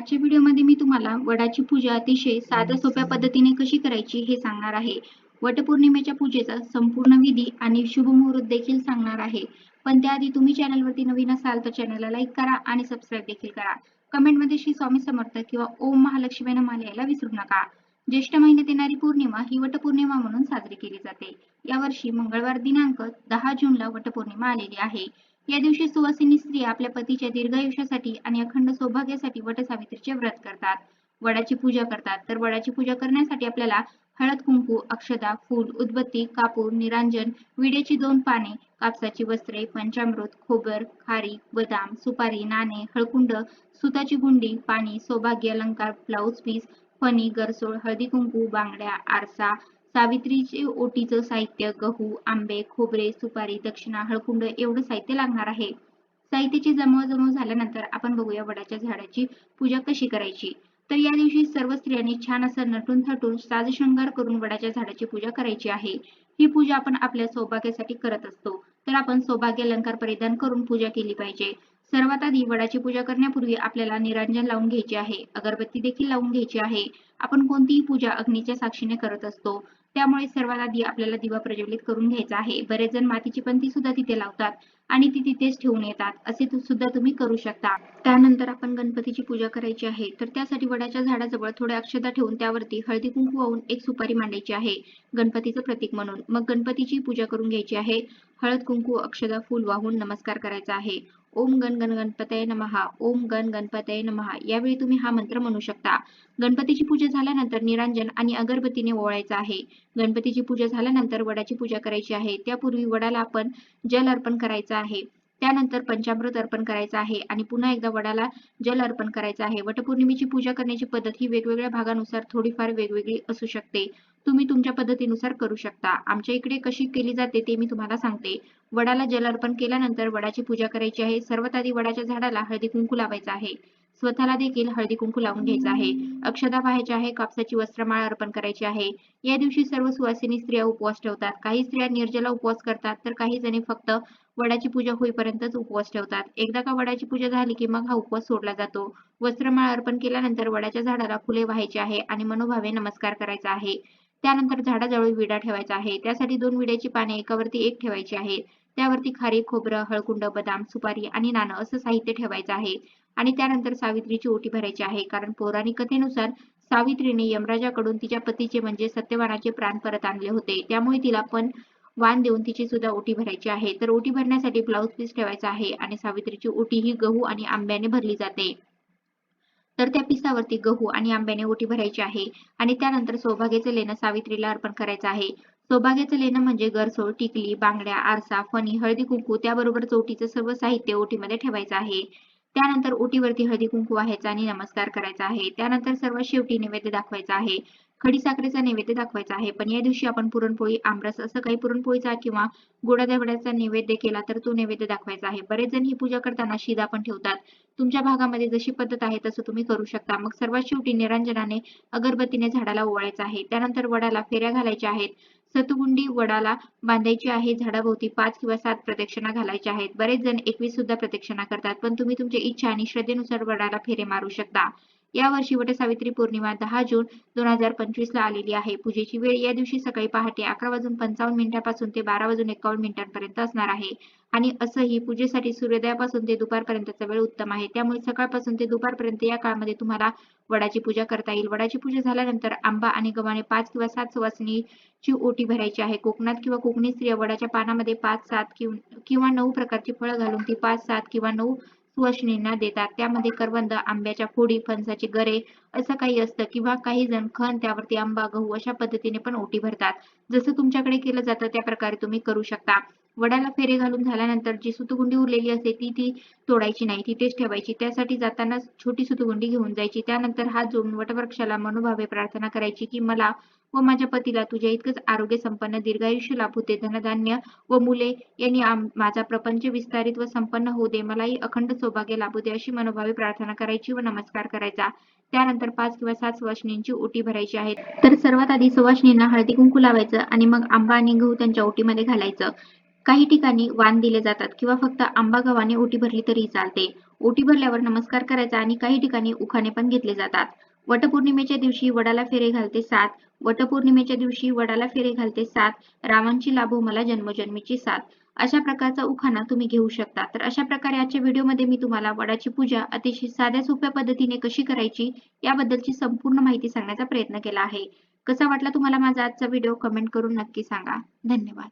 आजच्या व्हिडिओमध्ये मी तुम्हाला वडाची पूजा अतिशय साध्या सोप्या पद्धतीने कशी करायची हे सांगणार आहे. वटपौर्णिमेच्या पूजेचा संपूर्ण विधी आणि शुभ मुहूर्त देखील सांगणार आहे. पण त्याआधी तुम्ही चॅनलवरती नवीन असाल तर चॅनलला लाईक करा आणि सबस्क्राईब देखील करा. कमेंटमध्ये श्री स्वामी समर्थ किंवा ओम महालक्ष्मी नमः लिहायला विसरू नका. ज्येष्ठ महिन्यात येणारी पौर्णिमा ही वटपौर्णिमा म्हणून साजरी केली जाते. यावर्षी मंगळवार दिनांक 10 जूनला वटपौर्णिमा आलेली आहे. या दिवशी सुवासिनी स्त्रिया आपल्या पतीच्या दीर्घायुष्यासाठी आणि अखंड सौभाग्यासाठी वटसावित्रीचे व्रत करतात. वडाची पूजा करतात. तर वडाची पूजा करण्यासाठी आपल्याला हळद कुंकू, अक्षता, फूल, उदबत्ती, कापूर, निरांजन, विड्याची 2 पाने, कापसाची वस्त्रे, पंचामृत, खोबर, खारीक, बदाम, सुपारी, नाणे, हळकुंड, सुताची गुंडी, पाणी, सौभाग्य अलंकार, ब्लाऊज पीस, फणी, गरसोळ, हळदी कुंकू, बांगड्या, आरसा, सावित्रीचे ओटीचं साहित्य, गहू, आंबे, खोबरे, सुपारी, दक्षिणा, हळकुंड एवढं साहित्य लागणार आहे. साहित्याची जमवाजमव झाल्यानंतर आपण बघूया वडाच्या झाडाची पूजा कशी करायची. तर या दिवशी सर्व स्त्रियांनी छान असं नटून थटून साजशृंगार करून वडाच्या झाडाची पूजा करायची आहे. ही पूजा आपण आपल्या सौभाग्यासाठी करत असतो. तर आपण सौभाग्य अलंकार परिधान करून पूजा केली पाहिजे. सर्वात आधी वडाची पूजा करण्यापूर्वी आपल्याला निरांजन लावून घ्यायचे आहे. अगरबत्ती देखील लावून घ्यायची आहे. आपण कोणतीही पूजा अग्नीच्या साक्षीने करत असतो. त्यामुळे सर्वात आधी आपल्याला दिवा प्रज्वलित करून घ्यायचा आहे. बरेच जण मातीची पणती सुद्धा तिथे लावतात आणि ती तिथेच ठेवून येतात. असे सुद्धा तुम्ही करू शकता. त्यानंतर आपण गणपतीची पूजा करायची आहे. तर त्यासाठी वडाच्या झाडाजवळ थोड्या अक्षता ठेवून त्यावरती हळदी कुंकू वाहून एक सुपारी मांडायची आहे गणपतीचं प्रतीक म्हणून. मग गणपतीची पूजा करून घ्यायची आहे. हळद कुंकू, अक्षता, फूल वाहून नमस्कार करायचा आहे. ओम गण गण गणपतये नमः, ओम गण गणपतये नमः. यावेळी तुम्ही हा मंत्र म्हणू शकता. गणपतीची पूजा झाल्यानंतर निरांजन आणि अगरबत्तीने ओवाळायचं आहे. गणपतीची पूजा झाल्यानंतर वडाची पूजा करायची आहे. त्यापूर्वी वडाला आपण जल अर्पण करायचं आहे. त्यानंतर पंचामृत अर्पण करायचं आहे आणि पुन्हा एकदा वडाला जल अर्पण करायचं आहे. वटपौर्णिमेची पूजा करण्याची पद्धत ही वेगवेगळ्या भागानुसार थोडीफार वेगवेगळी असू शकते. तुम्ही तुमच्या पद्धतीनुसार करू शकता. आमच्या इकडे कशी केली जाते ते मी तुम्हाला सांगते. वडाला जल अर्पण केल्यानंतर वडाची पूजा करायची आहे. सर्वात आधी वडाच्या झाडाला हळदी कुंकू लावायचं आहे. स्वतःला देखील हळदी कुंकू लावून घ्यायचं आहे. अक्षता पाहायची आहे. कापसाची वस्त्रमाळ अर्पण करायची आहे. या दिवशी सर्व सुवासिनी स्त्रिया उपवास ठेवतात. काही स्त्रिया निर्जला उपवास करतात तर काही जणी फक्त वडाची पूजा होईपर्यंतच उपवास ठेवतात. एकदा का वडाची पूजा झाली की मग हा उपवास सोडला जातो. वस्त्रमाळ अर्पण केल्यानंतर वडाच्या झाडाला फुले वाहायची आहे आणि मनोभावे नमस्कार करायचा आहे. त्यानंतर झाडाजवळ विडा ठेवायचा आहे. त्यासाठी 2 विड्याची पाने एकावरती एक ठेवायची आहेत. त्यावरती खारीक, खोबरं, हळकुंड, बदाम, सुपारी आणि नाणं असं साहित्य ठेवायचं आहे. आणि त्यानंतर सावित्रीची ओटी भरायची आहे. कारण पौराणिक कथेनुसार सावित्रीने यमराजाकडून तिच्या पतीचे म्हणजे सत्यवानाचे प्राण परत आणले होते. त्यामुळे तिला पण वाण देऊन तिची सुद्धा ओटी भरायची आहे. तर ओटी भरण्यासाठी ब्लाऊज पीस ठेवायचा आहे आणि सावित्रीची ओटी ही गहू आणि आंब्याने भरली जाते. तर त्या पिसावरती गहू आणि आंब्याने ओटी भरायची आहे आणि त्यानंतर सौभाग्याचं लेणं सावित्रीला अर्पण करायचं आहे. सौभाग्याचं लेणं म्हणजे गरसोळ, टिकली, बांगड्या, आरसा, फणी, हळदी कुंकू त्याबरोबर ओटीचं सर्व साहित्य ओटीमध्ये ठेवायचं आहे. त्यानंतर ओटीवरती हळदी कुंकू व्हायचा आणि नमस्कार करायचा आहे. त्यानंतर सर्वात शेवटी नैवेद्य दाखवायचा आहे. खडीसाखरेचा नैवेद्य दाखवायचा आहे. पण या दिवशी आपण पुरणपोळी, आमरस असं काही पुरणपोळीचा किंवा गोडाधोडाचा नैवेद्य केला तर तो नैवेद्य दाखवायचा आहे. बरेच जण ही पूजा करताना शिदा पण ठेवतात. तुमच्या भागामध्ये जशी पद्धत आहे तसं तुम्ही करू शकता. मग सर्वात शेवटी निरांजनाने अगरबत्तीने झाडाला ओवाळायचं आहे. त्यानंतर वडाला फेऱ्या घालायच्या आहेत. सतुगुंडी वडाला बांधायची आहे. झाडाभोवती 5 किंवा 7 प्रदक्षिणा घालायच्या आहेत. बरेच जण 21 सुद्धा प्रदक्षिणा करतात. पण तुम्ही तुमच्या इच्छा आणि श्रद्धेनुसार वडाला फेरे मारू शकता. यावर्षी वटसावित्री पौर्णिमा 10 जून 2025 ला आलेली आहे. पूजेची वेळ या दिवशी सकाळी पहाटे 11:55 पासून ते 12:51 असणार आहे. आणि असंही पूजेसाठी सूर्योदयापासून ते दुपारपर्यंतचा वेळ उत्तम आहे. त्यामुळे सकाळपासून ते दुपारपर्यंत या काळामध्ये तुम्हाला वडाची पूजा करता येईल. वडाची पूजा झाल्यानंतर आंबा आणि गव्हाने 5 किंवा 7 सुवासिनीची ओटी भरायची आहे. कोकणात किंवा कोकणी स्त्रिया वडाच्या पानामध्ये 5, 7 किंवा 9 प्रकारची फळं घालून ती 5, 7 किंवा 9 सुवासिनींना देतात. त्यामध्ये करवंद, आंब्याच्या फोडी, फणसाचे गरे असं काही असतं किंवा काही जण खण त्यावरती आंबा, गहू अशा पद्धतीने पण ओटी भरतात. जसं तुमच्याकडे केलं जातं त्या प्रकारे तुम्ही करू शकता. वडाला फेरे घालून झाल्यानंतर जी सुतगुंडी उरलेली असते ती तोडायची नाही, तिथेच ठेवायची. त्यासाठी जाताना छोटी सुतगुंडी घेऊन जायची. त्यानंतर हात जोडून वटवृक्षाला मनोभावे प्रार्थना करायची की मला व माझ्या पतीला तुझ्या इतकंच आरोग्य संपन्न दीर्घायुष्य लाभू दे, धनधान्य व मुले यांनी माझा प्रपंच विस्तारित व संपन्न होऊ दे, मलाही अखंड सौभाग्य लाभू दे अशी मनोभावे प्रार्थना करायची व नमस्कार करायचा. त्यानंतर 5 किंवा 7 सुवासिनींची ओटी भरायची आहे. तर सर्वात आधी सुवासिनींना हळदी कुंकू लावायचं आणि मग आंबा आणि गहू त्यांच्या ओटीमध्ये घालायचं. काही ठिकाणी वाण दिले जातात किंवा फक्त आंबा गव्हाने ओटी भरली तरी चालते. ओटी भरल्यावर नमस्कार करायचा आणि काही ठिकाणी उखाणे पण घेतले जातात. वटपौर्णिमेच्या दिवशी वडाला फेरे घालते सात, वटपौर्णिमेच्या दिवशी वडाला फेरे घालते सात, रामांची लाभो मला जन्मोजन्मीची साथ. अशा प्रकारचा उखाणा तुम्ही घेऊ शकता. तर अशा प्रकारे आजच्या व्हिडिओमध्ये मी तुम्हाला वडाची पूजा अतिशय साध्या सोप्या पद्धतीने कशी करायची याबद्दलची संपूर्ण माहिती सांगण्याचा प्रयत्न केला आहे. कसा वाटला तुम्हाला माझा आजचा व्हिडिओ कमेंट करून नक्की सांगा. धन्यवाद.